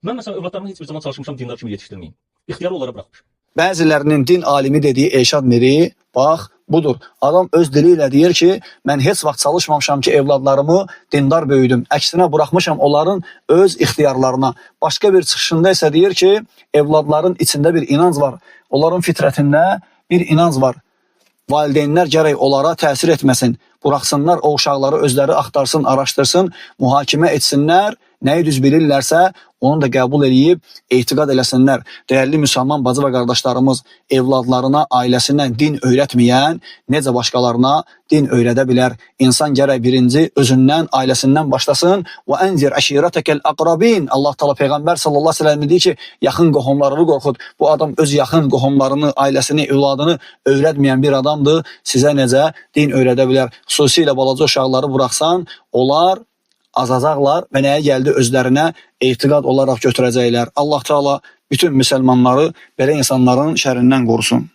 Mən məsələn övladlarımı heç bir zaman çalışmışam dindar kimi yetişdirməyim. İxtiyarı onlara buraxmışam. Bəzilərinin din alimi dediyi Elşad Miri, bax, budur. Adam öz dili ilə deyir ki, mən heç vaxt çalışmamışam ki, evladlarımı dindar böyüdüm. Əksinə buraxmışam onların öz ixtiyarlarına. Başqa bir çıxışında isə deyir ki, evladların içində bir inanc var. Onların fitrətində bir inanc var. Valideynlər gərək onlara təsir etməsin. Buraxsınlar o uşaqları özləri axtarsın, araşdırsın, mühakimə etsinlər. Nəyi düz bilirlərsə onu da qəbul edib etiqad eləsinlər. Dəyərli müsəlman bacı və qardaşlarımız, evladlarına, ailəsinə din öyrətməyən necə başqalarına din öyrədə bilər? İnsan gərək birinci özündən, ailəsindən başlasın. Və enzir əşirətəkəl əqrabin. Allah Teala Peyğəmbər sallallahu əleyhi və səlləm deyir ki, yaxın qohumlarını qorxut. Bu adam öz yaxın qohumlarını, ailəsini, övladını öyrətməyən bir adamdır. Sizə necə din öyrədə bilər? Xüsusilə balaca uşaqları buraxsan, onlar azacaqlar və nəyə gəldi özlərinə etiqad olaraq götürəcəklər. Allah Teala bütün müsəlmanları belə insanların şərindən qorusun.